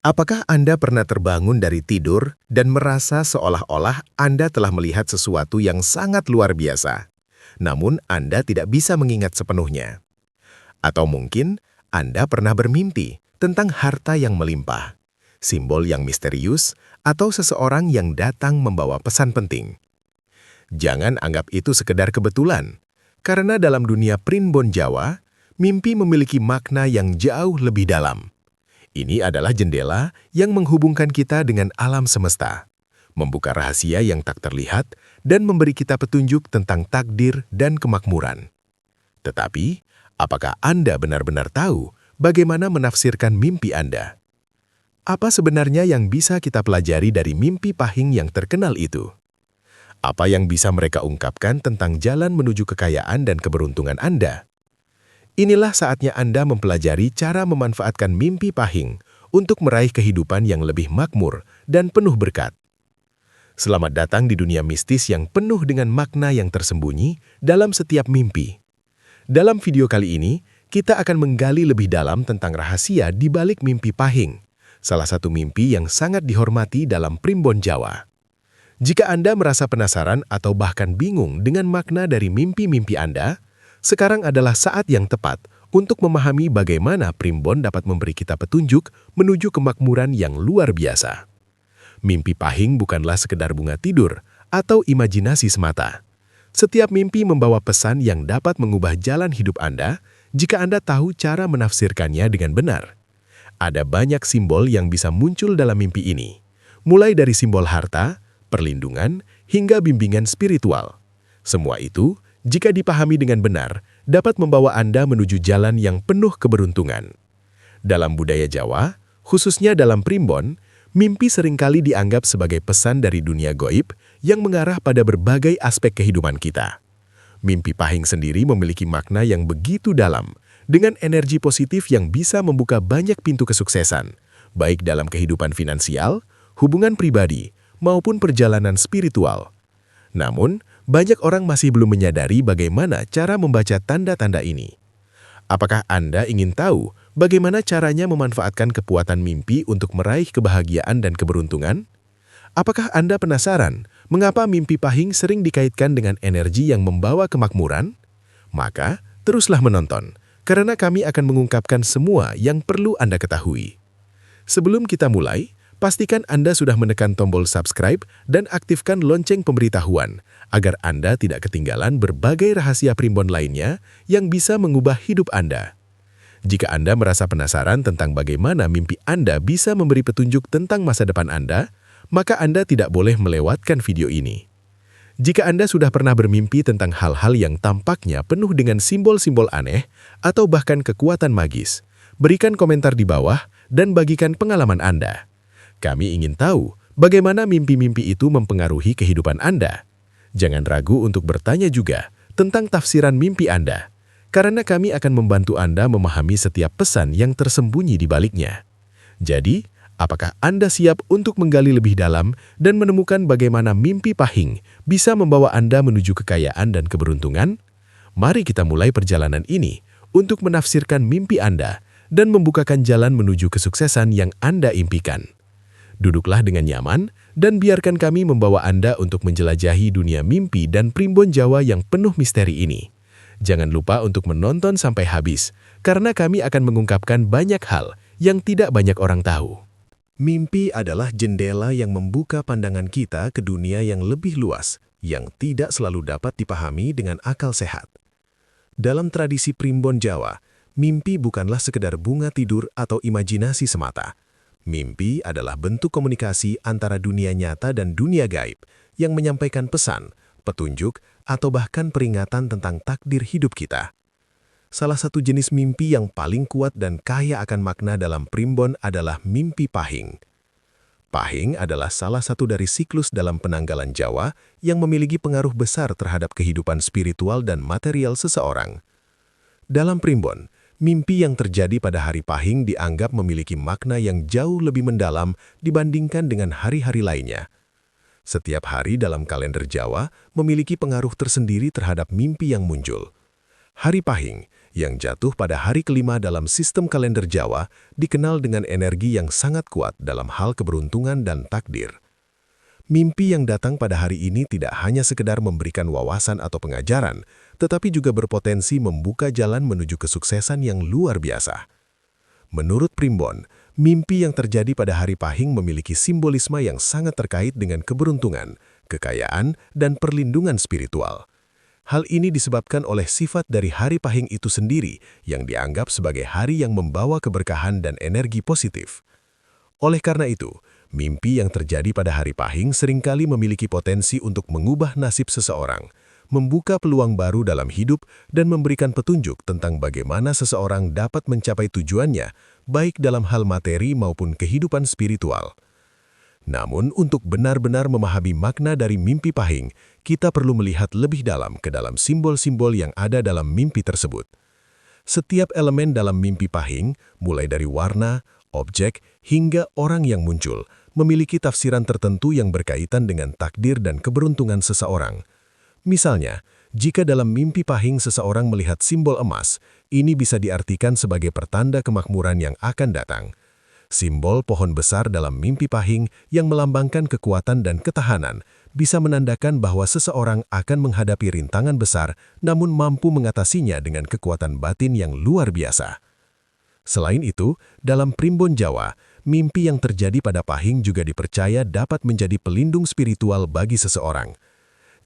Apakah Anda pernah terbangun dari tidur dan merasa seolah-olah Anda telah melihat sesuatu yang sangat luar biasa, namun Anda tidak bisa mengingat sepenuhnya? Atau mungkin Anda pernah bermimpi tentang harta yang melimpah, simbol yang misterius, atau seseorang yang datang membawa pesan penting? Jangan anggap itu sekedar kebetulan, karena dalam dunia primbon Jawa, mimpi memiliki makna yang jauh lebih dalam. Ini adalah jendela yang menghubungkan kita dengan alam semesta, membuka rahasia yang tak terlihat, dan memberi kita petunjuk tentang takdir dan kemakmuran. Tetapi, apakah Anda benar-benar tahu bagaimana menafsirkan mimpi Anda? Apa sebenarnya yang bisa kita pelajari dari mimpi pahing yang terkenal itu? Apa yang bisa mereka ungkapkan tentang jalan menuju kekayaan dan keberuntungan Anda? Inilah saatnya Anda mempelajari cara memanfaatkan mimpi pahing untuk meraih kehidupan yang lebih makmur dan penuh berkat. Selamat datang di dunia mistis yang penuh dengan makna yang tersembunyi dalam setiap mimpi. Dalam video kali ini, kita akan menggali lebih dalam tentang rahasia di balik mimpi pahing, salah satu mimpi yang sangat dihormati dalam primbon Jawa. Jika Anda merasa penasaran atau bahkan bingung dengan makna dari mimpi-mimpi Anda, sekarang adalah saat yang tepat untuk memahami bagaimana primbon dapat memberi kita petunjuk menuju kemakmuran yang luar biasa. Mimpi pahing bukanlah sekedar bunga tidur atau imajinasi semata. Setiap mimpi membawa pesan yang dapat mengubah jalan hidup Anda jika Anda tahu cara menafsirkannya dengan benar. Ada banyak simbol yang bisa muncul dalam mimpi ini, mulai dari simbol harta, perlindungan, hingga bimbingan spiritual. Semua itu, jika dipahami dengan benar, dapat membawa Anda menuju jalan yang penuh keberuntungan. Dalam budaya Jawa, khususnya dalam primbon, mimpi seringkali dianggap sebagai pesan dari dunia gaib yang mengarah pada berbagai aspek kehidupan kita. Mimpi pahing sendiri memiliki makna yang begitu dalam, dengan energi positif yang bisa membuka banyak pintu kesuksesan, baik dalam kehidupan finansial, hubungan pribadi, maupun perjalanan spiritual. Namun, banyak orang masih belum menyadari bagaimana cara membaca tanda-tanda ini. Apakah Anda ingin tahu bagaimana caranya memanfaatkan kekuatan mimpi untuk meraih kebahagiaan dan keberuntungan? Apakah Anda penasaran mengapa mimpi pahing sering dikaitkan dengan energi yang membawa kemakmuran? Maka, teruslah menonton, karena kami akan mengungkapkan semua yang perlu Anda ketahui. Sebelum kita mulai, pastikan Anda sudah menekan tombol subscribe dan aktifkan lonceng pemberitahuan agar Anda tidak ketinggalan berbagai rahasia primbon lainnya yang bisa mengubah hidup Anda. Jika Anda merasa penasaran tentang bagaimana mimpi Anda bisa memberi petunjuk tentang masa depan Anda, maka Anda tidak boleh melewatkan video ini. Jika Anda sudah pernah bermimpi tentang hal-hal yang tampaknya penuh dengan simbol-simbol aneh atau bahkan kekuatan magis, berikan komentar di bawah dan bagikan pengalaman Anda. Kami ingin tahu bagaimana mimpi-mimpi itu mempengaruhi kehidupan Anda. Jangan ragu untuk bertanya juga tentang tafsiran mimpi Anda, karena kami akan membantu Anda memahami setiap pesan yang tersembunyi di baliknya. Jadi, apakah Anda siap untuk menggali lebih dalam dan menemukan bagaimana mimpi pahing bisa membawa Anda menuju kekayaan dan keberuntungan? Mari kita mulai perjalanan ini untuk menafsirkan mimpi Anda dan membukakan jalan menuju kesuksesan yang Anda impikan. Duduklah dengan nyaman dan biarkan kami membawa Anda untuk menjelajahi dunia mimpi dan primbon Jawa yang penuh misteri ini. Jangan lupa untuk menonton sampai habis, karena kami akan mengungkapkan banyak hal yang tidak banyak orang tahu. Mimpi adalah jendela yang membuka pandangan kita ke dunia yang lebih luas, yang tidak selalu dapat dipahami dengan akal sehat. Dalam tradisi primbon Jawa, mimpi bukanlah sekedar bunga tidur atau imajinasi semata. Mimpi adalah bentuk komunikasi antara dunia nyata dan dunia gaib yang menyampaikan pesan, petunjuk, atau bahkan peringatan tentang takdir hidup kita. Salah satu jenis mimpi yang paling kuat dan kaya akan makna dalam primbon adalah mimpi pahing. Pahing adalah salah satu dari siklus dalam penanggalan Jawa yang memiliki pengaruh besar terhadap kehidupan spiritual dan material seseorang. Dalam primbon, mimpi yang terjadi pada hari pahing dianggap memiliki makna yang jauh lebih mendalam dibandingkan dengan hari-hari lainnya. Setiap hari dalam kalender Jawa memiliki pengaruh tersendiri terhadap mimpi yang muncul. Hari Pahing yang jatuh pada hari kelima dalam sistem kalender Jawa, dikenal dengan energi yang sangat kuat dalam hal keberuntungan dan takdir. Mimpi yang datang pada hari ini tidak hanya sekedar memberikan wawasan atau pengajaran, tetapi juga berpotensi membuka jalan menuju kesuksesan yang luar biasa. Menurut Primbon, mimpi yang terjadi pada hari Pahing memiliki simbolisme yang sangat terkait dengan keberuntungan, kekayaan, dan perlindungan spiritual. Hal ini disebabkan oleh sifat dari hari Pahing itu sendiri yang dianggap sebagai hari yang membawa keberkahan dan energi positif. Oleh karena itu, mimpi yang terjadi pada hari Pahing seringkali memiliki potensi untuk mengubah nasib seseorang, membuka peluang baru dalam hidup, dan memberikan petunjuk tentang bagaimana seseorang dapat mencapai tujuannya, baik dalam hal materi maupun kehidupan spiritual. Namun, untuk benar-benar memahami makna dari mimpi Pahing, kita perlu melihat lebih dalam ke dalam simbol-simbol yang ada dalam mimpi tersebut. Setiap elemen dalam mimpi Pahing, mulai dari warna, objek, hingga orang yang muncul, memiliki tafsiran tertentu yang berkaitan dengan takdir dan keberuntungan seseorang. Misalnya, jika dalam mimpi Pahing seseorang melihat simbol emas, ini bisa diartikan sebagai pertanda kemakmuran yang akan datang. Simbol pohon besar dalam mimpi Pahing yang melambangkan kekuatan dan ketahanan bisa menandakan bahwa seseorang akan menghadapi rintangan besar namun mampu mengatasinya dengan kekuatan batin yang luar biasa. Selain itu, dalam Primbon Jawa, mimpi yang terjadi pada Pahing juga dipercaya dapat menjadi pelindung spiritual bagi seseorang.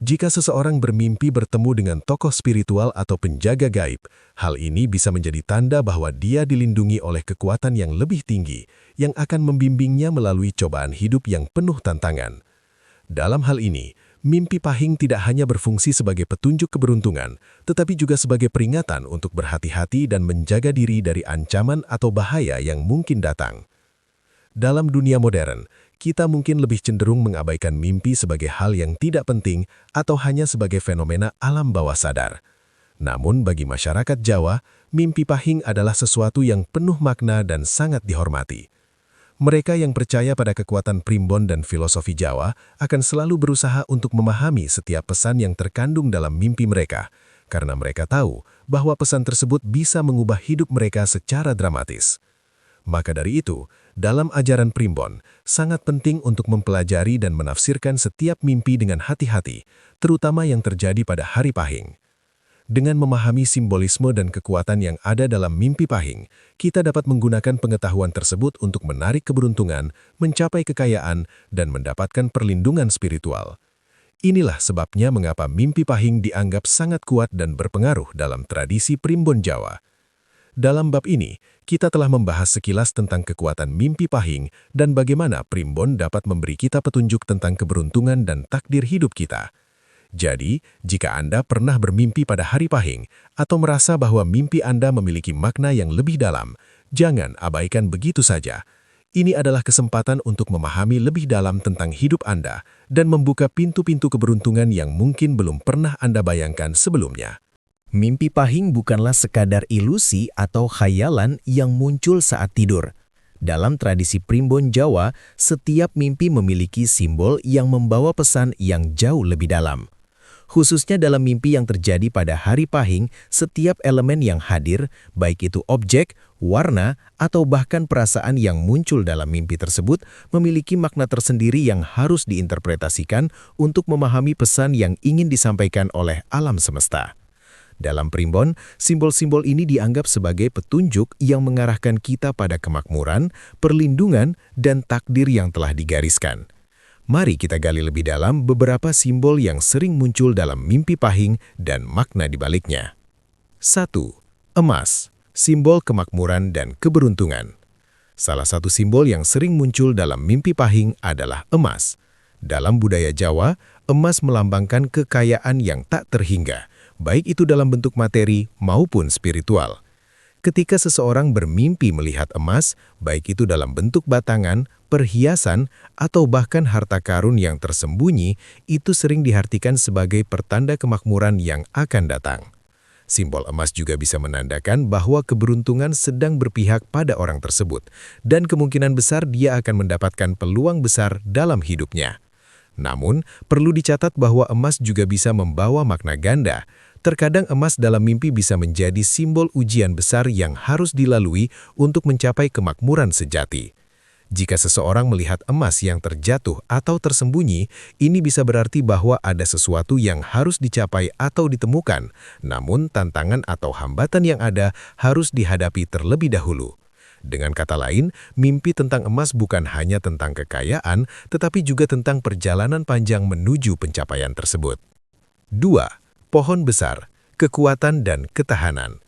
Jika seseorang bermimpi bertemu dengan tokoh spiritual atau penjaga gaib, hal ini bisa menjadi tanda bahwa dia dilindungi oleh kekuatan yang lebih tinggi, yang akan membimbingnya melalui cobaan hidup yang penuh tantangan. Dalam hal ini, mimpi Pahing tidak hanya berfungsi sebagai petunjuk keberuntungan, tetapi juga sebagai peringatan untuk berhati-hati dan menjaga diri dari ancaman atau bahaya yang mungkin datang. Dalam dunia modern, kita mungkin lebih cenderung mengabaikan mimpi sebagai hal yang tidak penting atau hanya sebagai fenomena alam bawah sadar. Namun bagi masyarakat Jawa, mimpi Pahing adalah sesuatu yang penuh makna dan sangat dihormati. Mereka yang percaya pada kekuatan Primbon dan filosofi Jawa akan selalu berusaha untuk memahami setiap pesan yang terkandung dalam mimpi mereka, karena mereka tahu bahwa pesan tersebut bisa mengubah hidup mereka secara dramatis. Maka dari itu, dalam ajaran Primbon, sangat penting untuk mempelajari dan menafsirkan setiap mimpi dengan hati-hati, terutama yang terjadi pada hari Pahing. Dengan memahami simbolisme dan kekuatan yang ada dalam mimpi Pahing, kita dapat menggunakan pengetahuan tersebut untuk menarik keberuntungan, mencapai kekayaan, dan mendapatkan perlindungan spiritual. Inilah sebabnya mengapa mimpi Pahing dianggap sangat kuat dan berpengaruh dalam tradisi Primbon Jawa. Dalam bab ini, kita telah membahas sekilas tentang kekuatan mimpi Pahing dan bagaimana Primbon dapat memberi kita petunjuk tentang keberuntungan dan takdir hidup kita. Jadi, jika Anda pernah bermimpi pada hari Pahing atau merasa bahwa mimpi Anda memiliki makna yang lebih dalam, jangan abaikan begitu saja. Ini adalah kesempatan untuk memahami lebih dalam tentang hidup Anda dan membuka pintu-pintu keberuntungan yang mungkin belum pernah Anda bayangkan sebelumnya. Mimpi Pahing bukanlah sekadar ilusi atau khayalan yang muncul saat tidur. Dalam tradisi Primbon Jawa, setiap mimpi memiliki simbol yang membawa pesan yang jauh lebih dalam. Khususnya dalam mimpi yang terjadi pada hari Pahing, setiap elemen yang hadir, baik itu objek, warna, atau bahkan perasaan yang muncul dalam mimpi tersebut, memiliki makna tersendiri yang harus diinterpretasikan untuk memahami pesan yang ingin disampaikan oleh alam semesta. Dalam Primbon, simbol-simbol ini dianggap sebagai petunjuk yang mengarahkan kita pada kemakmuran, perlindungan, dan takdir yang telah digariskan. Mari kita gali lebih dalam beberapa simbol yang sering muncul dalam mimpi Pahing dan makna di baliknya. 1. Emas, simbol kemakmuran dan keberuntungan. Salah satu simbol yang sering muncul dalam mimpi Pahing adalah emas. Dalam budaya Jawa, emas melambangkan kekayaan yang tak terhingga, baik itu dalam bentuk materi maupun spiritual. Ketika seseorang bermimpi melihat emas, baik itu dalam bentuk batangan, perhiasan, atau bahkan harta karun yang tersembunyi, itu sering diartikan sebagai pertanda kemakmuran yang akan datang. Simbol emas juga bisa menandakan bahwa keberuntungan sedang berpihak pada orang tersebut, dan kemungkinan besar dia akan mendapatkan peluang besar dalam hidupnya. Namun, perlu dicatat bahwa emas juga bisa membawa makna ganda. Terkadang emas dalam mimpi bisa menjadi simbol ujian besar yang harus dilalui untuk mencapai kemakmuran sejati. Jika seseorang melihat emas yang terjatuh atau tersembunyi, ini bisa berarti bahwa ada sesuatu yang harus dicapai atau ditemukan, namun tantangan atau hambatan yang ada harus dihadapi terlebih dahulu. Dengan kata lain, mimpi tentang emas bukan hanya tentang kekayaan, tetapi juga tentang perjalanan panjang menuju pencapaian tersebut. 2. Pohon besar, kekuatan dan ketahanan.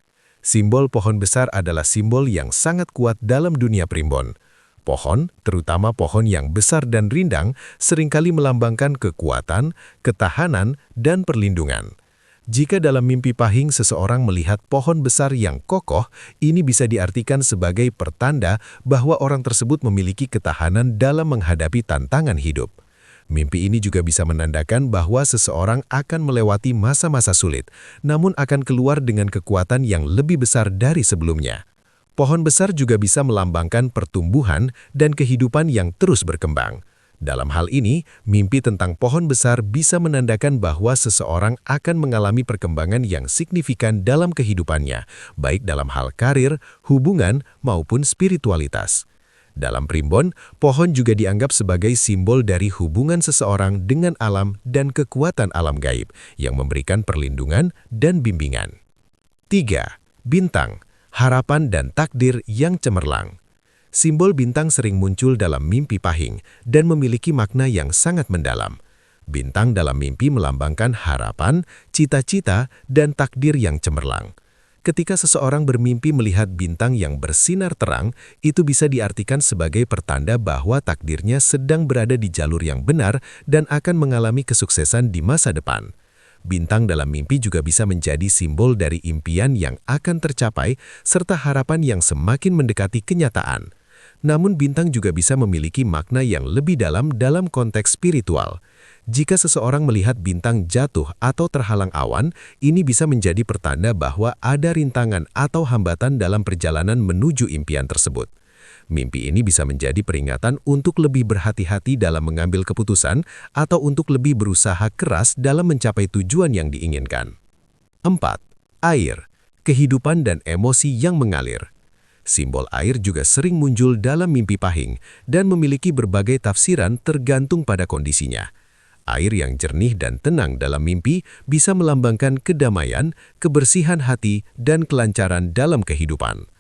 Simbol pohon besar adalah simbol yang sangat kuat dalam dunia primbon. Pohon, terutama pohon yang besar dan rindang, seringkali melambangkan kekuatan, ketahanan, dan perlindungan. Jika dalam mimpi pahing seseorang melihat pohon besar yang kokoh, ini bisa diartikan sebagai pertanda bahwa orang tersebut memiliki ketahanan dalam menghadapi tantangan hidup. Mimpi ini juga bisa menandakan bahwa seseorang akan melewati masa-masa sulit, namun akan keluar dengan kekuatan yang lebih besar dari sebelumnya. Pohon besar juga bisa melambangkan pertumbuhan dan kehidupan yang terus berkembang. Dalam hal ini, mimpi tentang pohon besar bisa menandakan bahwa seseorang akan mengalami perkembangan yang signifikan dalam kehidupannya, baik dalam hal karir, hubungan, maupun spiritualitas. Dalam primbon, pohon juga dianggap sebagai simbol dari hubungan seseorang dengan alam dan kekuatan alam gaib yang memberikan perlindungan dan bimbingan. 3. Bintang, harapan dan takdir yang cemerlang. Simbol bintang sering muncul dalam mimpi pahing dan memiliki makna yang sangat mendalam. Bintang dalam mimpi melambangkan harapan, cita-cita, dan takdir yang cemerlang. Ketika seseorang bermimpi melihat bintang yang bersinar terang, itu bisa diartikan sebagai pertanda bahwa takdirnya sedang berada di jalur yang benar dan akan mengalami kesuksesan di masa depan. Bintang dalam mimpi juga bisa menjadi simbol dari impian yang akan tercapai serta harapan yang semakin mendekati kenyataan. Namun bintang juga bisa memiliki makna yang lebih dalam konteks spiritual. Jika seseorang melihat bintang jatuh atau terhalang awan, ini bisa menjadi pertanda bahwa ada rintangan atau hambatan dalam perjalanan menuju impian tersebut. Mimpi ini bisa menjadi peringatan untuk lebih berhati-hati dalam mengambil keputusan atau untuk lebih berusaha keras dalam mencapai tujuan yang diinginkan. 4. Air, kehidupan dan emosi yang mengalir. Simbol air juga sering muncul dalam mimpi pahing dan memiliki berbagai tafsiran tergantung pada kondisinya. Air yang jernih dan tenang dalam mimpi bisa melambangkan kedamaian, kebersihan hati, dan kelancaran dalam kehidupan.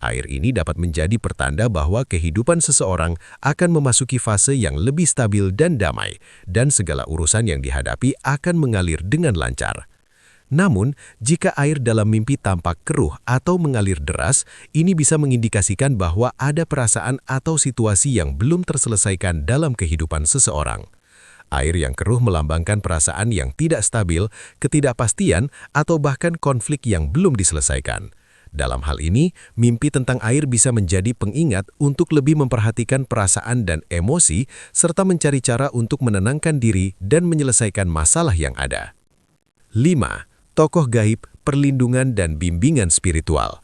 Air ini dapat menjadi pertanda bahwa kehidupan seseorang akan memasuki fase yang lebih stabil dan damai, dan segala urusan yang dihadapi akan mengalir dengan lancar. Namun, jika air dalam mimpi tampak keruh atau mengalir deras, ini bisa mengindikasikan bahwa ada perasaan atau situasi yang belum terselesaikan dalam kehidupan seseorang. Air yang keruh melambangkan perasaan yang tidak stabil, ketidakpastian, atau bahkan konflik yang belum diselesaikan. Dalam hal ini, mimpi tentang air bisa menjadi pengingat untuk lebih memperhatikan perasaan dan emosi, serta mencari cara untuk menenangkan diri dan menyelesaikan masalah yang ada. 5. Tokoh gaib, perlindungan dan bimbingan spiritual.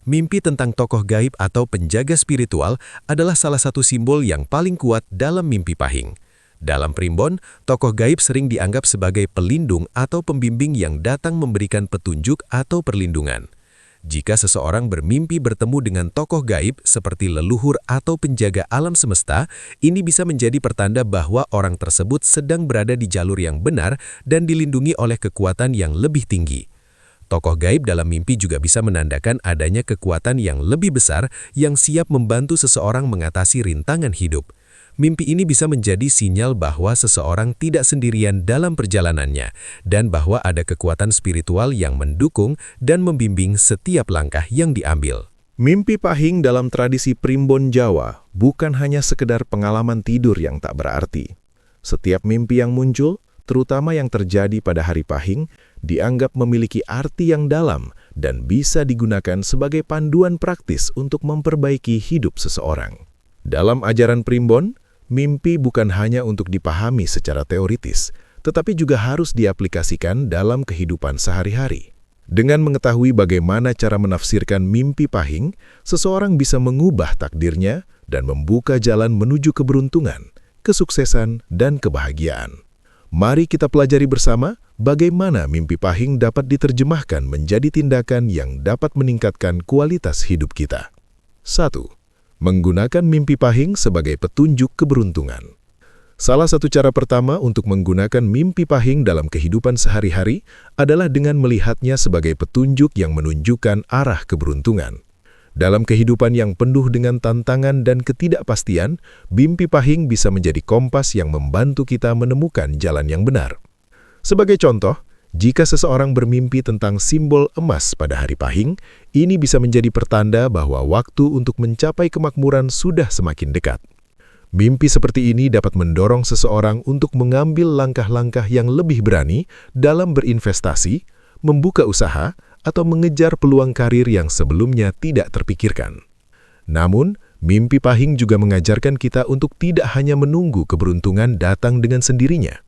Mimpi tentang tokoh gaib atau penjaga spiritual adalah salah satu simbol yang paling kuat dalam mimpi pahing. Dalam primbon, tokoh gaib sering dianggap sebagai pelindung atau pembimbing yang datang memberikan petunjuk atau perlindungan. Jika seseorang bermimpi bertemu dengan tokoh gaib seperti leluhur atau penjaga alam semesta, ini bisa menjadi pertanda bahwa orang tersebut sedang berada di jalur yang benar dan dilindungi oleh kekuatan yang lebih tinggi. Tokoh gaib dalam mimpi juga bisa menandakan adanya kekuatan yang lebih besar yang siap membantu seseorang mengatasi rintangan hidup. Mimpi ini bisa menjadi sinyal bahwa seseorang tidak sendirian dalam perjalanannya dan bahwa ada kekuatan spiritual yang mendukung dan membimbing setiap langkah yang diambil. Mimpi pahing dalam tradisi primbon Jawa bukan hanya sekedar pengalaman tidur yang tak berarti. Setiap mimpi yang muncul, terutama yang terjadi pada hari pahing, dianggap memiliki arti yang dalam dan bisa digunakan sebagai panduan praktis untuk memperbaiki hidup seseorang. Dalam ajaran primbon, mimpi bukan hanya untuk dipahami secara teoritis, tetapi juga harus diaplikasikan dalam kehidupan sehari-hari. Dengan mengetahui bagaimana cara menafsirkan mimpi pahing, seseorang bisa mengubah takdirnya dan membuka jalan menuju keberuntungan, kesuksesan, dan kebahagiaan. Mari kita pelajari bersama bagaimana mimpi pahing dapat diterjemahkan menjadi tindakan yang dapat meningkatkan kualitas hidup kita. 1. Menggunakan mimpi pahing sebagai petunjuk keberuntungan. Salah satu cara pertama untuk menggunakan mimpi pahing dalam kehidupan sehari-hari adalah dengan melihatnya sebagai petunjuk yang menunjukkan arah keberuntungan. Dalam kehidupan yang penuh dengan tantangan dan ketidakpastian, mimpi pahing bisa menjadi kompas yang membantu kita menemukan jalan yang benar. Sebagai contoh, jika seseorang bermimpi tentang simbol emas pada hari pahing, ini bisa menjadi pertanda bahwa waktu untuk mencapai kemakmuran sudah semakin dekat. Mimpi seperti ini dapat mendorong seseorang untuk mengambil langkah-langkah yang lebih berani dalam berinvestasi, membuka usaha, atau mengejar peluang karir yang sebelumnya tidak terpikirkan. Namun, mimpi pahing juga mengajarkan kita untuk tidak hanya menunggu keberuntungan datang dengan sendirinya.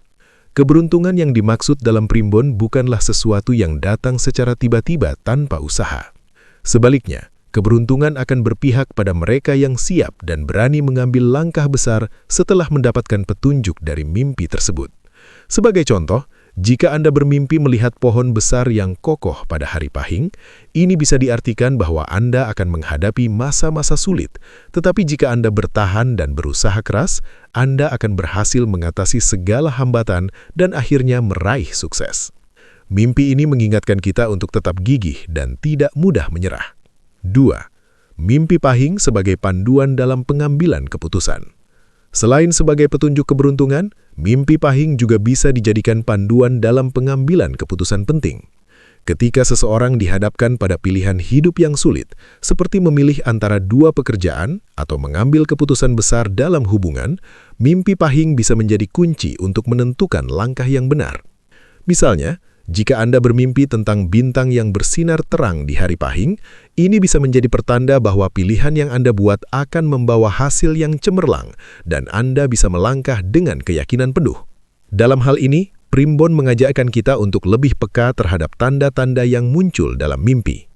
Keberuntungan yang dimaksud dalam primbon bukanlah sesuatu yang datang secara tiba-tiba tanpa usaha. Sebaliknya, keberuntungan akan berpihak pada mereka yang siap dan berani mengambil langkah besar setelah mendapatkan petunjuk dari mimpi tersebut. Sebagai contoh, jika Anda bermimpi melihat pohon besar yang kokoh pada hari pahing, ini bisa diartikan bahwa Anda akan menghadapi masa-masa sulit. Tetapi jika Anda bertahan dan berusaha keras, Anda akan berhasil mengatasi segala hambatan dan akhirnya meraih sukses. Mimpi ini mengingatkan kita untuk tetap gigih dan tidak mudah menyerah. 2. Mimpi pahing sebagai panduan dalam pengambilan keputusan. Selain sebagai petunjuk keberuntungan, mimpi pahing juga bisa dijadikan panduan dalam pengambilan keputusan penting. Ketika seseorang dihadapkan pada pilihan hidup yang sulit, seperti memilih antara dua pekerjaan atau mengambil keputusan besar dalam hubungan, mimpi pahing bisa menjadi kunci untuk menentukan langkah yang benar. Misalnya, jika Anda bermimpi tentang bintang yang bersinar terang di hari pahing, ini bisa menjadi pertanda bahwa pilihan yang Anda buat akan membawa hasil yang cemerlang dan Anda bisa melangkah dengan keyakinan penuh. Dalam hal ini, primbon mengajakkan kita untuk lebih peka terhadap tanda-tanda yang muncul dalam mimpi.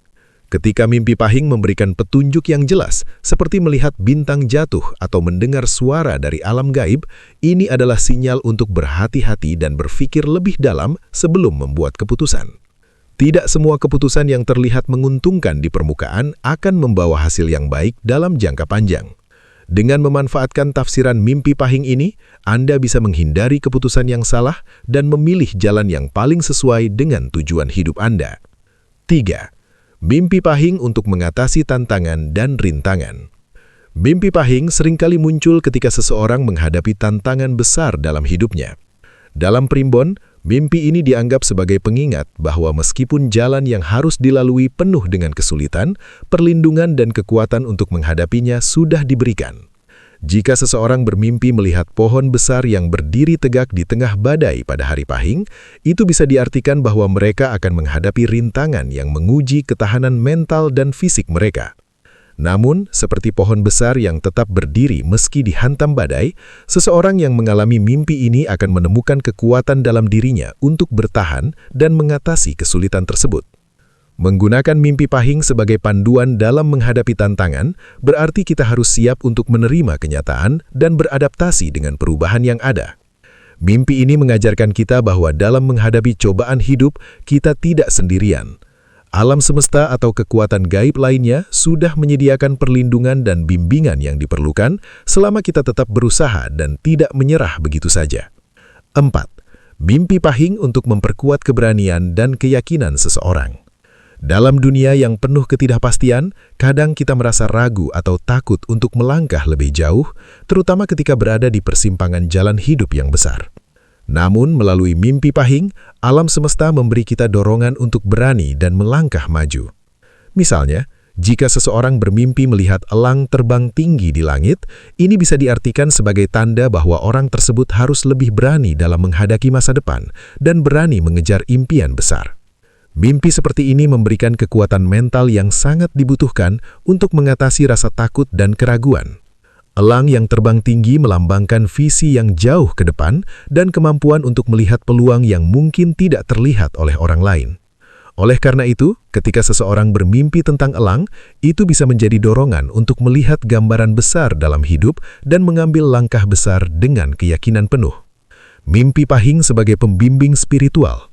Ketika mimpi pahing memberikan petunjuk yang jelas, seperti melihat bintang jatuh atau mendengar suara dari alam gaib, ini adalah sinyal untuk berhati-hati dan berpikir lebih dalam sebelum membuat keputusan. Tidak semua keputusan yang terlihat menguntungkan di permukaan akan membawa hasil yang baik dalam jangka panjang. Dengan memanfaatkan tafsiran mimpi pahing ini, Anda bisa menghindari keputusan yang salah dan memilih jalan yang paling sesuai dengan tujuan hidup Anda. 3. Mimpi pahing untuk mengatasi tantangan dan rintangan. Mimpi pahing seringkali muncul ketika seseorang menghadapi tantangan besar dalam hidupnya. Dalam primbon, mimpi ini dianggap sebagai pengingat bahwa meskipun jalan yang harus dilalui penuh dengan kesulitan, perlindungan dan kekuatan untuk menghadapinya sudah diberikan. Jika seseorang bermimpi melihat pohon besar yang berdiri tegak di tengah badai pada hari pahing, itu bisa diartikan bahwa mereka akan menghadapi rintangan yang menguji ketahanan mental dan fisik mereka. Namun, seperti pohon besar yang tetap berdiri meski dihantam badai, seseorang yang mengalami mimpi ini akan menemukan kekuatan dalam dirinya untuk bertahan dan mengatasi kesulitan tersebut. Menggunakan mimpi pahing sebagai panduan dalam menghadapi tantangan berarti kita harus siap untuk menerima kenyataan dan beradaptasi dengan perubahan yang ada. Mimpi ini mengajarkan kita bahwa dalam menghadapi cobaan hidup, kita tidak sendirian. Alam semesta atau kekuatan gaib lainnya sudah menyediakan perlindungan dan bimbingan yang diperlukan selama kita tetap berusaha dan tidak menyerah begitu saja. 4. Mimpi pahing untuk memperkuat keberanian dan keyakinan seseorang. Dalam dunia yang penuh ketidakpastian, kadang kita merasa ragu atau takut untuk melangkah lebih jauh, terutama ketika berada di persimpangan jalan hidup yang besar. Namun, melalui mimpi pahing, alam semesta memberi kita dorongan untuk berani dan melangkah maju. Misalnya, jika seseorang bermimpi melihat elang terbang tinggi di langit, ini bisa diartikan sebagai tanda bahwa orang tersebut harus lebih berani dalam menghadapi masa depan dan berani mengejar impian besar. Mimpi seperti ini memberikan kekuatan mental yang sangat dibutuhkan untuk mengatasi rasa takut dan keraguan. Elang yang terbang tinggi melambangkan visi yang jauh ke depan dan kemampuan untuk melihat peluang yang mungkin tidak terlihat oleh orang lain. Oleh karena itu, ketika seseorang bermimpi tentang elang, itu bisa menjadi dorongan untuk melihat gambaran besar dalam hidup dan mengambil langkah besar dengan keyakinan penuh. Mimpi pahing sebagai pembimbing spiritual.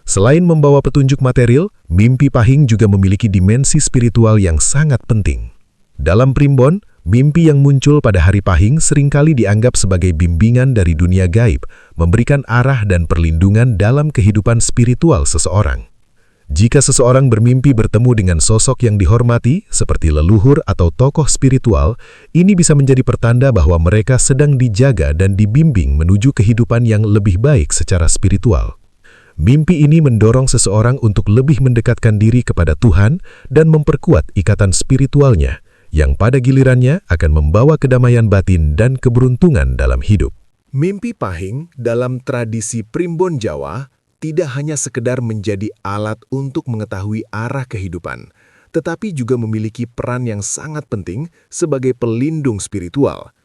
Selain membawa petunjuk material, mimpi pahing juga memiliki dimensi spiritual yang sangat penting. Dalam primbon, mimpi yang muncul pada hari pahing seringkali dianggap sebagai bimbingan dari dunia gaib, memberikan arah dan perlindungan dalam kehidupan spiritual seseorang. Jika seseorang bermimpi bertemu dengan sosok yang dihormati, seperti leluhur atau tokoh spiritual, ini bisa menjadi pertanda bahwa mereka sedang dijaga dan dibimbing menuju kehidupan yang lebih baik secara spiritual. Mimpi ini mendorong seseorang untuk lebih mendekatkan diri kepada Tuhan dan memperkuat ikatan spiritualnya, yang pada gilirannya akan membawa kedamaian batin dan keberuntungan dalam hidup. Mimpi pahing dalam tradisi primbon Jawa tidak hanya sekedar menjadi alat untuk mengetahui arah kehidupan, tetapi juga memiliki peran yang sangat penting sebagai pelindung spiritual.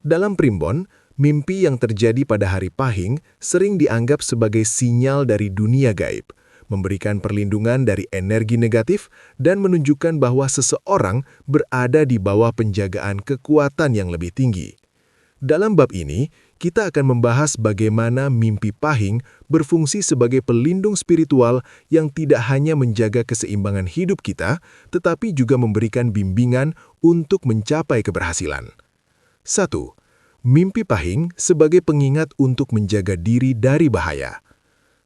Dalam primbon, mimpi yang terjadi pada hari pahing sering dianggap sebagai sinyal dari dunia gaib, memberikan perlindungan dari energi negatif dan menunjukkan bahwa seseorang berada di bawah penjagaan kekuatan yang lebih tinggi. Dalam bab ini, kita akan membahas bagaimana mimpi pahing berfungsi sebagai pelindung spiritual yang tidak hanya menjaga keseimbangan hidup kita, tetapi juga memberikan bimbingan untuk mencapai keberhasilan. 1. Mimpi pahing sebagai pengingat untuk menjaga diri dari bahaya.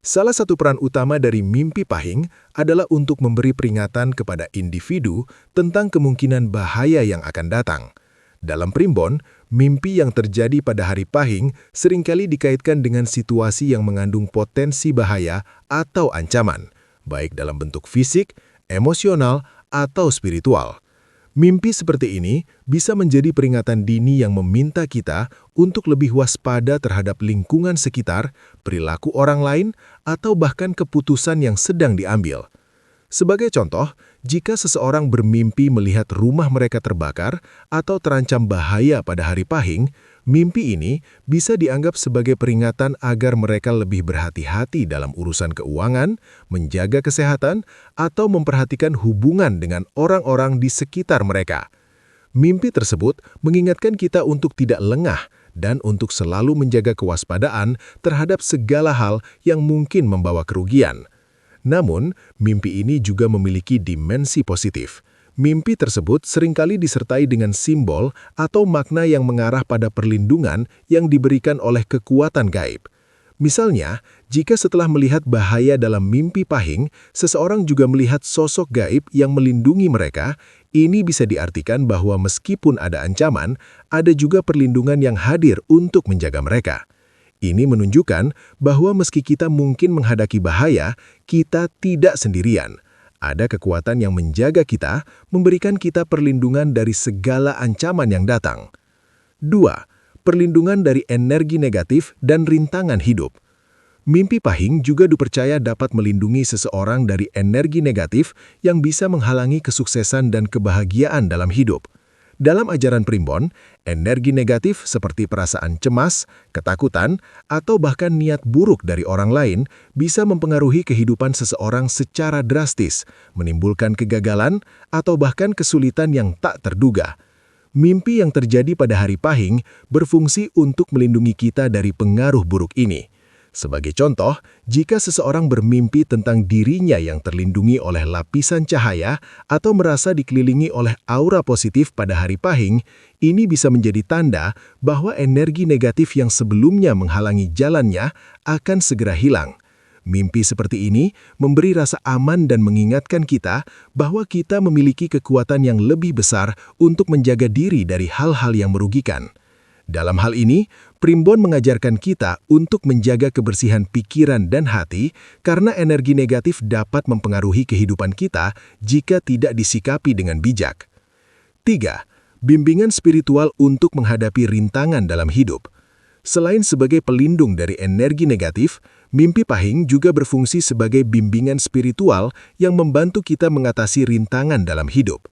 Salah satu peran utama dari mimpi pahing adalah untuk memberi peringatan kepada individu tentang kemungkinan bahaya yang akan datang. Dalam primbon, mimpi yang terjadi pada hari pahing seringkali dikaitkan dengan situasi yang mengandung potensi bahaya atau ancaman, baik dalam bentuk fisik, emosional, atau spiritual. Mimpi seperti ini bisa menjadi peringatan dini yang meminta kita untuk lebih waspada terhadap lingkungan sekitar, perilaku orang lain, atau bahkan keputusan yang sedang diambil. Sebagai contoh, jika seseorang bermimpi melihat rumah mereka terbakar atau terancam bahaya pada hari pahing, mimpi ini bisa dianggap sebagai peringatan agar mereka lebih berhati-hati dalam urusan keuangan, menjaga kesehatan, atau memperhatikan hubungan dengan orang-orang di sekitar mereka. Mimpi tersebut mengingatkan kita untuk tidak lengah dan untuk selalu menjaga kewaspadaan terhadap segala hal yang mungkin membawa kerugian. Namun, mimpi ini juga memiliki dimensi positif. Mimpi tersebut seringkali disertai dengan simbol atau makna yang mengarah pada perlindungan yang diberikan oleh kekuatan gaib. Misalnya, jika setelah melihat bahaya dalam mimpi pahing, seseorang juga melihat sosok gaib yang melindungi mereka, ini bisa diartikan bahwa meskipun ada ancaman, ada juga perlindungan yang hadir untuk menjaga mereka. Ini menunjukkan bahwa meski kita mungkin menghadapi bahaya, kita tidak sendirian. Ada kekuatan yang menjaga kita, memberikan kita perlindungan dari segala ancaman yang datang. 2. Perlindungan dari energi negatif dan rintangan hidup. Mimpi pahing juga dipercaya dapat melindungi seseorang dari energi negatif yang bisa menghalangi kesuksesan dan kebahagiaan dalam hidup. Dalam ajaran primbon, energi negatif seperti perasaan cemas, ketakutan, atau bahkan niat buruk dari orang lain bisa mempengaruhi kehidupan seseorang secara drastis, menimbulkan kegagalan, atau bahkan kesulitan yang tak terduga. Mimpi yang terjadi pada hari pahing berfungsi untuk melindungi kita dari pengaruh buruk ini. Sebagai contoh, jika seseorang bermimpi tentang dirinya yang terlindungi oleh lapisan cahaya atau merasa dikelilingi oleh aura positif pada hari pahing, ini bisa menjadi tanda bahwa energi negatif yang sebelumnya menghalangi jalannya akan segera hilang. Mimpi seperti ini memberi rasa aman dan mengingatkan kita bahwa kita memiliki kekuatan yang lebih besar untuk menjaga diri dari hal-hal yang merugikan. Dalam hal ini, primbon mengajarkan kita untuk menjaga kebersihan pikiran dan hati karena energi negatif dapat mempengaruhi kehidupan kita jika tidak disikapi dengan bijak. 3. Bimbingan spiritual untuk menghadapi rintangan dalam hidup. Selain sebagai pelindung dari energi negatif, mimpi pahing juga berfungsi sebagai bimbingan spiritual yang membantu kita mengatasi rintangan dalam hidup.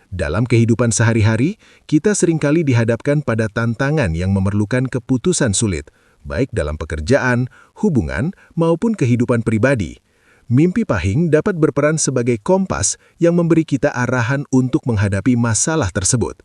Dalam kehidupan sehari-hari, kita seringkali dihadapkan pada tantangan yang memerlukan keputusan sulit, baik dalam pekerjaan, hubungan, maupun kehidupan pribadi. Mimpi pahing dapat berperan sebagai kompas yang memberi kita arahan untuk menghadapi masalah tersebut.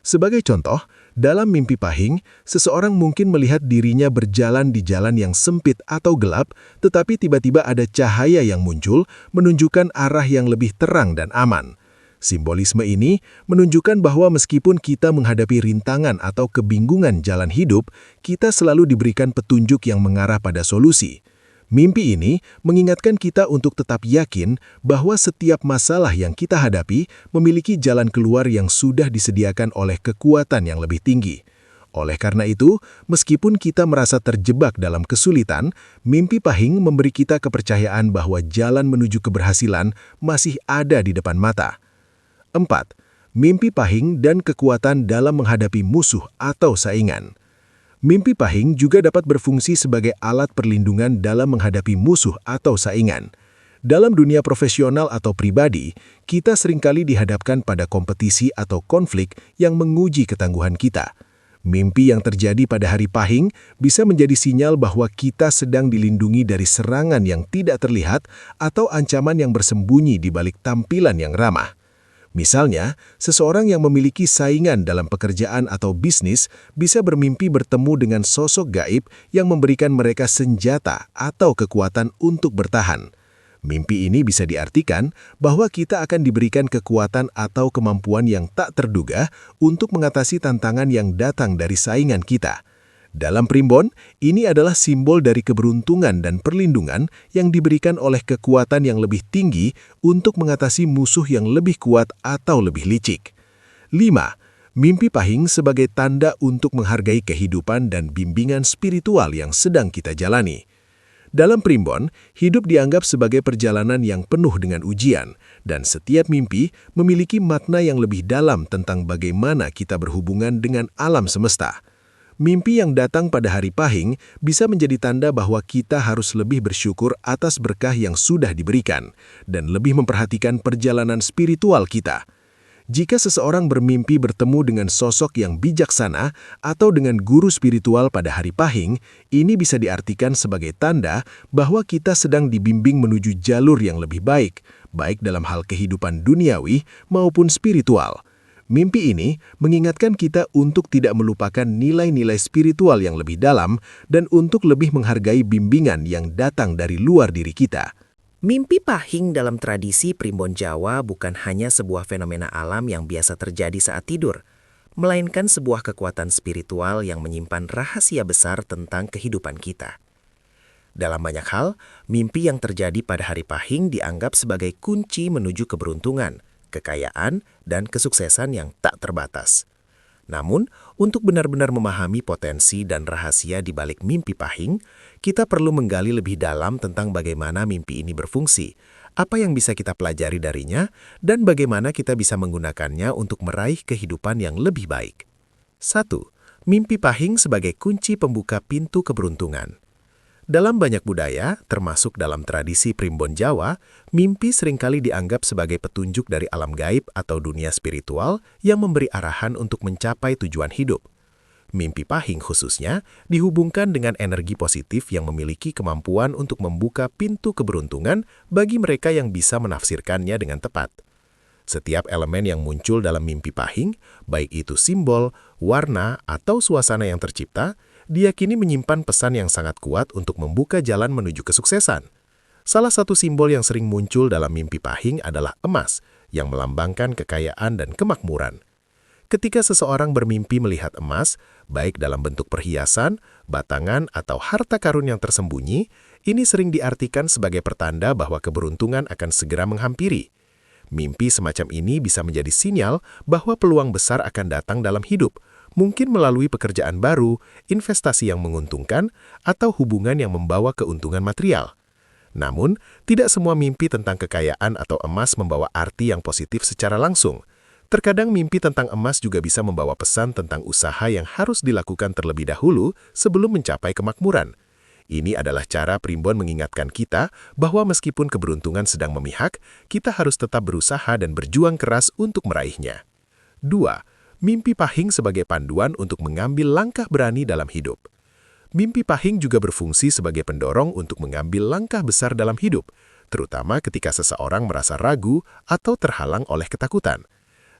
Sebagai contoh, Dalam mimpi pahing, seseorang mungkin melihat dirinya berjalan di jalan yang sempit atau gelap, tetapi tiba-tiba ada cahaya yang muncul menunjukkan arah yang lebih terang dan aman. Simbolisme ini menunjukkan bahwa meskipun kita menghadapi rintangan atau kebingungan jalan hidup, kita selalu diberikan petunjuk yang mengarah pada solusi. Mimpi ini mengingatkan kita untuk tetap yakin bahwa setiap masalah yang kita hadapi memiliki jalan keluar yang sudah disediakan oleh kekuatan yang lebih tinggi. Oleh karena itu, meskipun kita merasa terjebak dalam kesulitan, mimpi pahing memberi kita kepercayaan bahwa jalan menuju keberhasilan masih ada di depan mata. 4. Mimpi pahing dan kekuatan dalam menghadapi musuh atau saingan. Mimpi pahing juga dapat berfungsi sebagai alat perlindungan dalam menghadapi musuh atau saingan. Dalam dunia profesional atau pribadi, kita seringkali dihadapkan pada kompetisi atau konflik yang menguji ketangguhan kita. Mimpi yang terjadi pada hari pahing bisa menjadi sinyal bahwa kita sedang dilindungi dari serangan yang tidak terlihat atau ancaman yang bersembunyi di balik tampilan yang ramah. Misalnya, seseorang yang memiliki saingan dalam pekerjaan atau bisnis bisa bermimpi bertemu dengan sosok gaib yang memberikan mereka senjata atau kekuatan untuk bertahan. Mimpi ini bisa diartikan bahwa kita akan diberikan kekuatan atau kemampuan yang tak terduga untuk mengatasi tantangan yang datang dari saingan kita. Dalam primbon, ini adalah simbol dari keberuntungan dan perlindungan yang diberikan oleh kekuatan yang lebih tinggi untuk mengatasi musuh yang lebih kuat atau lebih licik. 5. Mimpi pahing sebagai tanda untuk menghargai kehidupan dan bimbingan spiritual yang sedang kita jalani. Dalam primbon, hidup dianggap sebagai perjalanan yang penuh dengan ujian, dan setiap mimpi memiliki makna yang lebih dalam tentang bagaimana kita berhubungan dengan alam semesta. Mimpi yang datang pada hari pahing bisa menjadi tanda bahwa kita harus lebih bersyukur atas berkah yang sudah diberikan dan lebih memperhatikan perjalanan spiritual kita. Jika seseorang bermimpi bertemu dengan sosok yang bijaksana atau dengan guru spiritual pada hari pahing, ini bisa diartikan sebagai tanda bahwa kita sedang dibimbing menuju jalur yang lebih baik, baik dalam hal kehidupan duniawi maupun spiritual. Mimpi ini mengingatkan kita untuk tidak melupakan nilai-nilai spiritual yang lebih dalam dan untuk lebih menghargai bimbingan yang datang dari luar diri kita. Mimpi pahing dalam tradisi primbon Jawa bukan hanya sebuah fenomena alam yang biasa terjadi saat tidur, melainkan sebuah kekuatan spiritual yang menyimpan rahasia besar tentang kehidupan kita. Dalam banyak hal, mimpi yang terjadi pada hari pahing dianggap sebagai kunci menuju keberuntungan, kekayaan, dan kesuksesan yang tak terbatas. Namun, untuk benar-benar memahami potensi dan rahasia di balik mimpi pahing, kita perlu menggali lebih dalam tentang bagaimana mimpi ini berfungsi, apa yang bisa kita pelajari darinya, dan bagaimana kita bisa menggunakannya untuk meraih kehidupan yang lebih baik. 1. Mimpi pahing sebagai kunci pembuka pintu keberuntungan. Dalam banyak budaya, termasuk dalam tradisi primbon Jawa, mimpi seringkali dianggap sebagai petunjuk dari alam gaib atau dunia spiritual yang memberi arahan untuk mencapai tujuan hidup. Mimpi pahing khususnya dihubungkan dengan energi positif yang memiliki kemampuan untuk membuka pintu keberuntungan bagi mereka yang bisa menafsirkannya dengan tepat. Setiap elemen yang muncul dalam mimpi pahing, baik itu simbol, warna, atau suasana yang tercipta, diyakini menyimpan pesan yang sangat kuat untuk membuka jalan menuju kesuksesan. Salah satu simbol yang sering muncul dalam mimpi pahing adalah emas, yang melambangkan kekayaan dan kemakmuran. Ketika seseorang bermimpi melihat emas, baik dalam bentuk perhiasan, batangan, atau harta karun yang tersembunyi, ini sering diartikan sebagai pertanda bahwa keberuntungan akan segera menghampiri. Mimpi semacam ini bisa menjadi sinyal bahwa peluang besar akan datang dalam hidup, mungkin melalui pekerjaan baru, investasi yang menguntungkan, atau hubungan yang membawa keuntungan material. Namun, tidak semua mimpi tentang kekayaan atau emas membawa arti yang positif secara langsung. Terkadang mimpi tentang emas juga bisa membawa pesan tentang usaha yang harus dilakukan terlebih dahulu sebelum mencapai kemakmuran. Ini adalah cara primbon mengingatkan kita bahwa meskipun keberuntungan sedang memihak, kita harus tetap berusaha dan berjuang keras untuk meraihnya. 2. Mimpi pahing sebagai panduan untuk mengambil langkah berani dalam hidup. Mimpi pahing juga berfungsi sebagai pendorong untuk mengambil langkah besar dalam hidup, terutama ketika seseorang merasa ragu atau terhalang oleh ketakutan.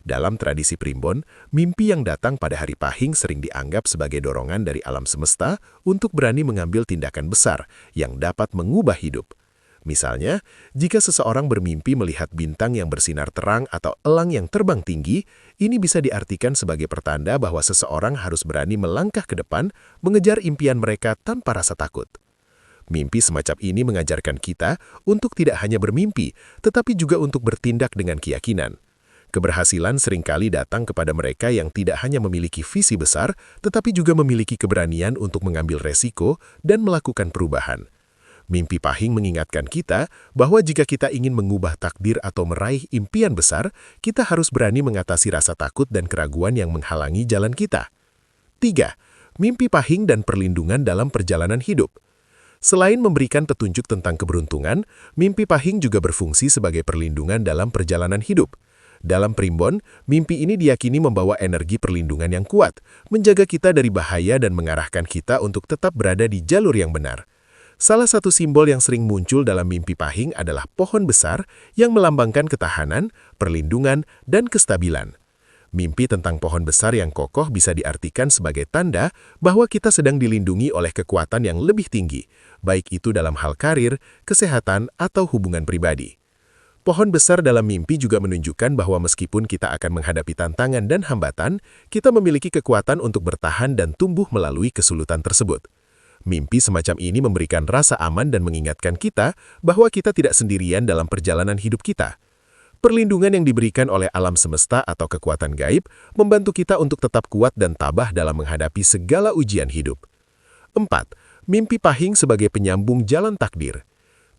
Dalam tradisi Primbon, mimpi yang datang pada hari Pahing sering dianggap sebagai dorongan dari alam semesta untuk berani mengambil tindakan besar yang dapat mengubah hidup. Misalnya, jika seseorang bermimpi melihat bintang yang bersinar terang atau elang yang terbang tinggi, ini bisa diartikan sebagai pertanda bahwa seseorang harus berani melangkah ke depan, mengejar impian mereka tanpa rasa takut. Mimpi semacam ini mengajarkan kita untuk tidak hanya bermimpi, tetapi juga untuk bertindak dengan keyakinan. Keberhasilan seringkali datang kepada mereka yang tidak hanya memiliki visi besar, tetapi juga memiliki keberanian untuk mengambil resiko dan melakukan perubahan. Mimpi Pahing mengingatkan kita bahwa jika kita ingin mengubah takdir atau meraih impian besar, kita harus berani mengatasi rasa takut dan keraguan yang menghalangi jalan kita. 3. Mimpi Pahing dan perlindungan dalam perjalanan hidup. Selain memberikan petunjuk tentang keberuntungan, mimpi Pahing juga berfungsi sebagai perlindungan dalam perjalanan hidup. Dalam Primbon, mimpi ini diyakini membawa energi perlindungan yang kuat, menjaga kita dari bahaya dan mengarahkan kita untuk tetap berada di jalur yang benar. Salah satu simbol yang sering muncul dalam mimpi Pahing adalah pohon besar yang melambangkan ketahanan, perlindungan, dan kestabilan. Mimpi tentang pohon besar yang kokoh bisa diartikan sebagai tanda bahwa kita sedang dilindungi oleh kekuatan yang lebih tinggi, baik itu dalam hal karir, kesehatan, atau hubungan pribadi. Pohon besar dalam mimpi juga menunjukkan bahwa meskipun kita akan menghadapi tantangan dan hambatan, kita memiliki kekuatan untuk bertahan dan tumbuh melalui kesulitan tersebut. Mimpi semacam ini memberikan rasa aman dan mengingatkan kita bahwa kita tidak sendirian dalam perjalanan hidup kita. Perlindungan yang diberikan oleh alam semesta atau kekuatan gaib membantu kita untuk tetap kuat dan tabah dalam menghadapi segala ujian hidup. 4. Mimpi Pahing sebagai penyambung jalan takdir.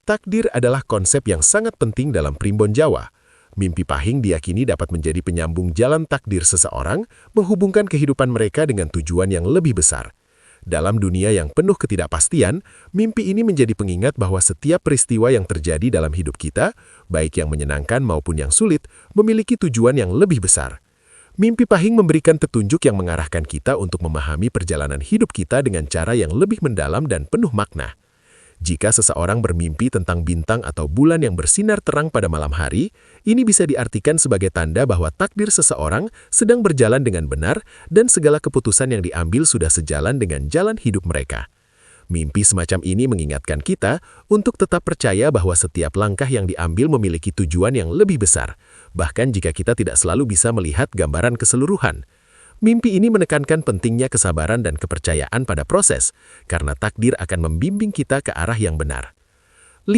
Takdir adalah konsep yang sangat penting dalam Primbon Jawa. Mimpi Pahing diyakini dapat menjadi penyambung jalan takdir seseorang, menghubungkan kehidupan mereka dengan tujuan yang lebih besar. Dalam dunia yang penuh ketidakpastian, mimpi ini menjadi pengingat bahwa setiap peristiwa yang terjadi dalam hidup kita, baik yang menyenangkan maupun yang sulit, memiliki tujuan yang lebih besar. Mimpi Pahing memberikan petunjuk yang mengarahkan kita untuk memahami perjalanan hidup kita dengan cara yang lebih mendalam dan penuh makna. Jika seseorang bermimpi tentang bintang atau bulan yang bersinar terang pada malam hari, ini bisa diartikan sebagai tanda bahwa takdir seseorang sedang berjalan dengan benar dan segala keputusan yang diambil sudah sejalan dengan jalan hidup mereka. Mimpi semacam ini mengingatkan kita untuk tetap percaya bahwa setiap langkah yang diambil memiliki tujuan yang lebih besar, bahkan jika kita tidak selalu bisa melihat gambaran keseluruhan. Mimpi ini menekankan pentingnya kesabaran dan kepercayaan pada proses, karena takdir akan membimbing kita ke arah yang benar. 5.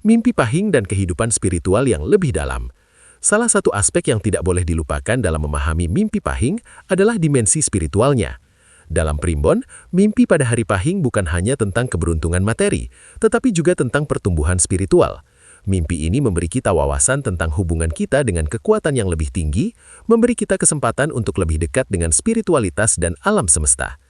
Mimpi Pahing dan kehidupan spiritual yang lebih dalam. Salah satu aspek yang tidak boleh dilupakan dalam memahami mimpi Pahing adalah dimensi spiritualnya. Dalam Primbon, mimpi pada hari Pahing bukan hanya tentang keberuntungan materi, tetapi juga tentang pertumbuhan spiritual. Mimpi ini memberi kita wawasan tentang hubungan kita dengan kekuatan yang lebih tinggi, memberi kita kesempatan untuk lebih dekat dengan spiritualitas dan alam semesta.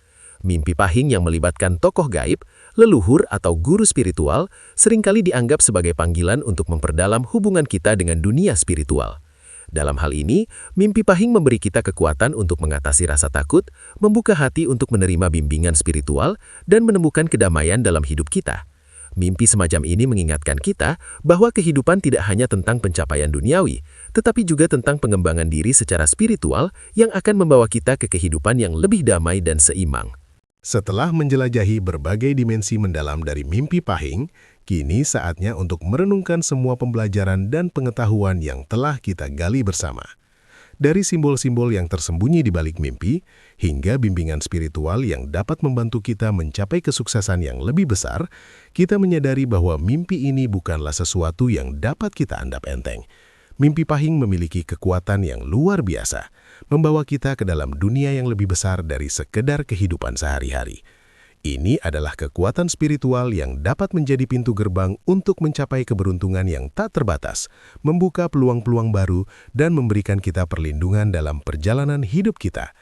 Mimpi Pahing yang melibatkan tokoh gaib, leluhur atau guru spiritual, seringkali dianggap sebagai panggilan untuk memperdalam hubungan kita dengan dunia spiritual. Dalam hal ini, mimpi Pahing memberi kita kekuatan untuk mengatasi rasa takut, membuka hati untuk menerima bimbingan spiritual, dan menemukan kedamaian dalam hidup kita. Mimpi semacam ini mengingatkan kita bahwa kehidupan tidak hanya tentang pencapaian duniawi, tetapi juga tentang pengembangan diri secara spiritual yang akan membawa kita ke kehidupan yang lebih damai dan seimbang. Setelah menjelajahi berbagai dimensi mendalam dari mimpi Pahing, kini saatnya untuk merenungkan semua pembelajaran dan pengetahuan yang telah kita gali bersama. Dari simbol-simbol yang tersembunyi di balik mimpi, hingga bimbingan spiritual yang dapat membantu kita mencapai kesuksesan yang lebih besar, kita menyadari bahwa mimpi ini bukanlah sesuatu yang dapat kita anggap enteng. Mimpi Pahing memiliki kekuatan yang luar biasa, membawa kita ke dalam dunia yang lebih besar dari sekedar kehidupan sehari-hari. Ini adalah kekuatan spiritual yang dapat menjadi pintu gerbang untuk mencapai keberuntungan yang tak terbatas, membuka peluang-peluang baru, dan memberikan kita perlindungan dalam perjalanan hidup kita.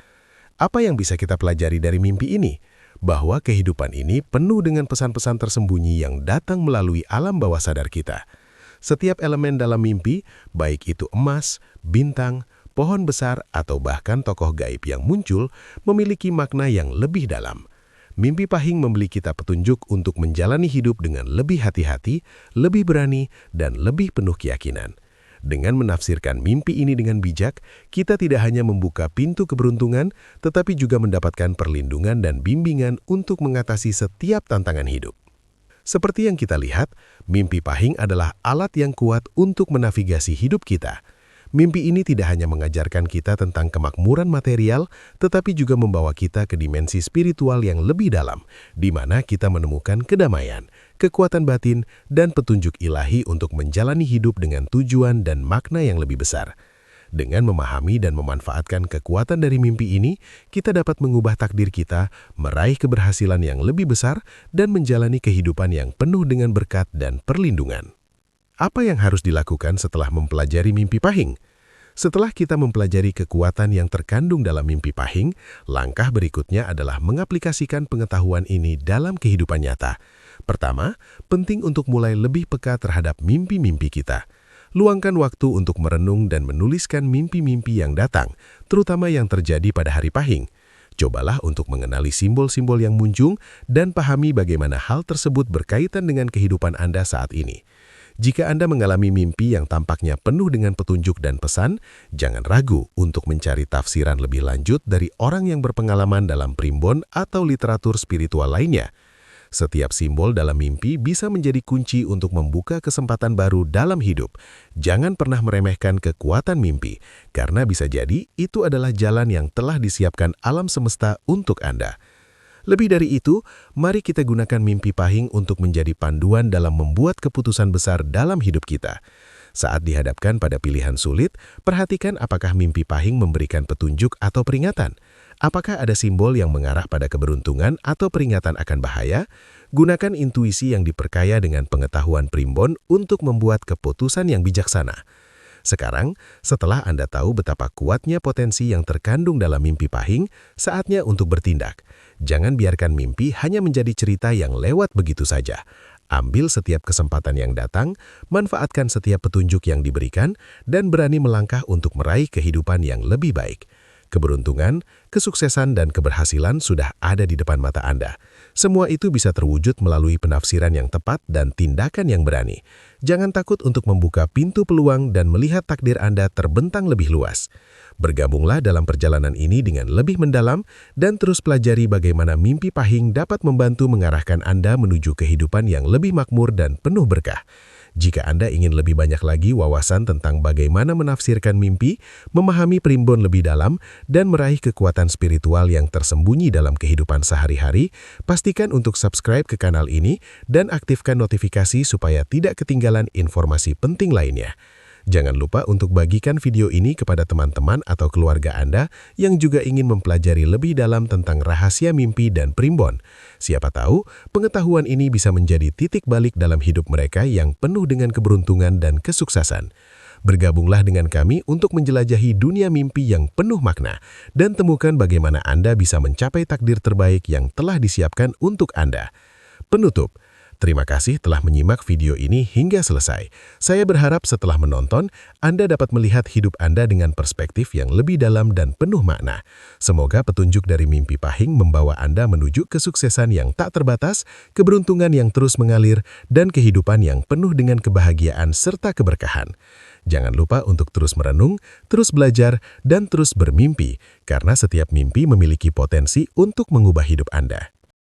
Apa yang bisa kita pelajari dari mimpi ini? Bahwa kehidupan ini penuh dengan pesan-pesan tersembunyi yang datang melalui alam bawah sadar kita. Setiap elemen dalam mimpi, baik itu emas, bintang, pohon besar, atau bahkan tokoh gaib yang muncul, memiliki makna yang lebih dalam. Mimpi Pahing memberi kita petunjuk untuk menjalani hidup dengan lebih hati-hati, lebih berani, dan lebih penuh keyakinan. Dengan menafsirkan mimpi ini dengan bijak, kita tidak hanya membuka pintu keberuntungan, tetapi juga mendapatkan perlindungan dan bimbingan untuk mengatasi setiap tantangan hidup. Seperti yang kita lihat, mimpi pahing adalah alat yang kuat untuk menavigasi hidup kita. Mimpi ini tidak hanya mengajarkan kita tentang kemakmuran material, tetapi juga membawa kita ke dimensi spiritual yang lebih dalam, di mana kita menemukan kedamaian, kekuatan batin, dan petunjuk ilahi untuk menjalani hidup dengan tujuan dan makna yang lebih besar. Dengan memahami dan memanfaatkan kekuatan dari mimpi ini, kita dapat mengubah takdir kita, meraih keberhasilan yang lebih besar, dan menjalani kehidupan yang penuh dengan berkat dan perlindungan. Apa yang harus dilakukan setelah mempelajari mimpi pahing? Setelah kita mempelajari kekuatan yang terkandung dalam mimpi pahing, langkah berikutnya adalah mengaplikasikan pengetahuan ini dalam kehidupan nyata. Pertama, penting untuk mulai lebih peka terhadap mimpi-mimpi kita. Luangkan waktu untuk merenung dan menuliskan mimpi-mimpi yang datang, terutama yang terjadi pada hari pahing. Cobalah untuk mengenali simbol-simbol yang muncul dan pahami bagaimana hal tersebut berkaitan dengan kehidupan Anda saat ini. Jika Anda mengalami mimpi yang tampaknya penuh dengan petunjuk dan pesan, jangan ragu untuk mencari tafsiran lebih lanjut dari orang yang berpengalaman dalam primbon atau literatur spiritual lainnya. Setiap simbol dalam mimpi bisa menjadi kunci untuk membuka kesempatan baru dalam hidup. Jangan pernah meremehkan kekuatan mimpi, karena bisa jadi itu adalah jalan yang telah disiapkan alam semesta untuk Anda. Lebih dari itu, mari kita gunakan mimpi pahing untuk menjadi panduan dalam membuat keputusan besar dalam hidup kita. Saat dihadapkan pada pilihan sulit, perhatikan apakah mimpi pahing memberikan petunjuk atau peringatan. Apakah ada simbol yang mengarah pada keberuntungan atau peringatan akan bahaya? Gunakan intuisi yang diperkaya dengan pengetahuan primbon untuk membuat keputusan yang bijaksana. Sekarang, setelah Anda tahu betapa kuatnya potensi yang terkandung dalam mimpi pahing, saatnya untuk bertindak. Jangan biarkan mimpi hanya menjadi cerita yang lewat begitu saja. Ambil setiap kesempatan yang datang, manfaatkan setiap petunjuk yang diberikan, dan berani melangkah untuk meraih kehidupan yang lebih baik. Keberuntungan, kesuksesan, dan keberhasilan sudah ada di depan mata Anda. Semua itu bisa terwujud melalui penafsiran yang tepat dan tindakan yang berani. Jangan takut untuk membuka pintu peluang dan melihat takdir Anda terbentang lebih luas. Bergabunglah dalam perjalanan ini dengan lebih mendalam dan terus pelajari bagaimana mimpi pahing dapat membantu mengarahkan Anda menuju kehidupan yang lebih makmur dan penuh berkah. Jika Anda ingin lebih banyak lagi wawasan tentang bagaimana menafsirkan mimpi, memahami primbon lebih dalam, dan meraih kekuatan spiritual yang tersembunyi dalam kehidupan sehari-hari, pastikan untuk subscribe ke kanal ini dan aktifkan notifikasi supaya tidak ketinggalan informasi penting lainnya. Jangan lupa untuk bagikan video ini kepada teman-teman atau keluarga Anda yang juga ingin mempelajari lebih dalam tentang rahasia mimpi dan primbon. Siapa tahu, pengetahuan ini bisa menjadi titik balik dalam hidup mereka yang penuh dengan keberuntungan dan kesuksesan. Bergabunglah dengan kami untuk menjelajahi dunia mimpi yang penuh makna dan temukan bagaimana Anda bisa mencapai takdir terbaik yang telah disiapkan untuk Anda. Penutup. Terima kasih telah menyimak video ini hingga selesai. Saya berharap setelah menonton, Anda dapat melihat hidup Anda dengan perspektif yang lebih dalam dan penuh makna. Semoga petunjuk dari mimpi pahing membawa Anda menuju kesuksesan yang tak terbatas, keberuntungan yang terus mengalir, dan kehidupan yang penuh dengan kebahagiaan serta keberkahan. Jangan lupa untuk terus merenung, terus belajar, dan terus bermimpi, karena setiap mimpi memiliki potensi untuk mengubah hidup Anda.